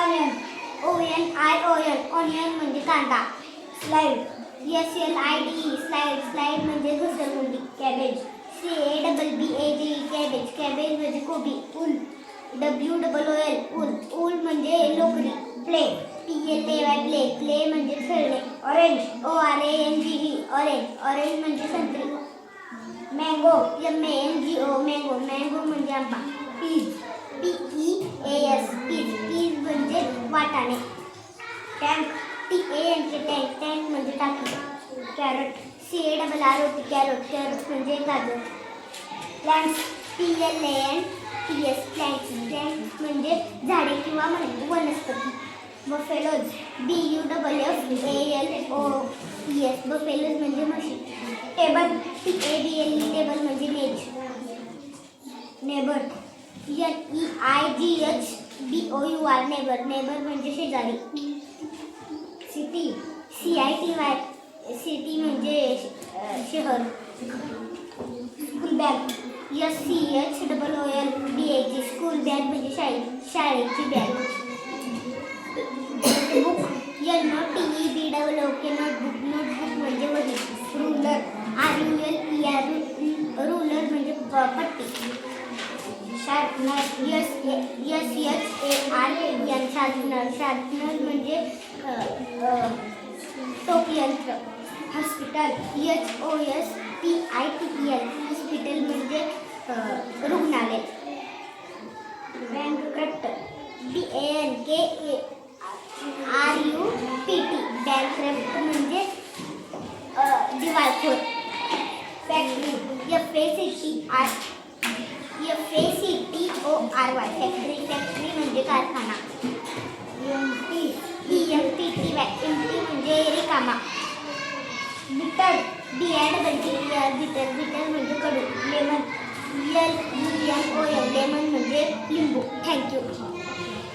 Onion. Onion म्हणजे कांदा. Slide. SLIDE slide. Slide म्हणजे घसरगुंडी. कॅबेज. CABBAGE cabbage. कॅबेज म्हणजे कोबी. ऊल. WOOL ऊल म्हणजे लोकरी. प्ले. PLAY प्ले म्हणजे खेळणे. ऑरेंज. ORANGE ऑरेंज म्हणजे संत्री. मँगो. MANGO मँगो म्हणजे आंबा. पीज. PEAS पीज म्हणजे वाटाणे. टँक. टँक म्हणजे टाकी. कॅरट. CARROT कॅरट म्हणजे गाजर. प्लांट्स. PLANTS प्लांट्स म्हणजे झाडे किंवा वनस्पती. बफेलोज. BUFFALOS बफेलोज म्हणजे म्हशी. टेबल. TABLE म्हणजे मेज. नेबर. NEIGHBOUR नेबर म्हणजे शेजारी. सिटी. सिटी म्हणजे शहर. School bag. SCHOOLBAG school bag म्हणजे शाळेची बॅग. बुक. NOTEBOOK नोटबुक म्हणजे वही. रूलर. RULER रूलर म्हणजे पट्टी. शार्पनर. शार्पनर म्हणजे टोक यंत्र. हॉस्पिटल. HOSPITAL हॉस्पिटल म्हणजे रुग्णालय. बँकक्रप्ट. BANKRUPT बँकक्रप्ट म्हणजे दिवाळखोर. फॅक्टरी. FACTORY फॅक्टरी म्हणजे कारखाना. EMPT म्हणजे रिकामा. बिटर. बिटर म्हणजे कडू. लेमन. LEMON लेमन म्हणजे लिंबू. थँक्यू.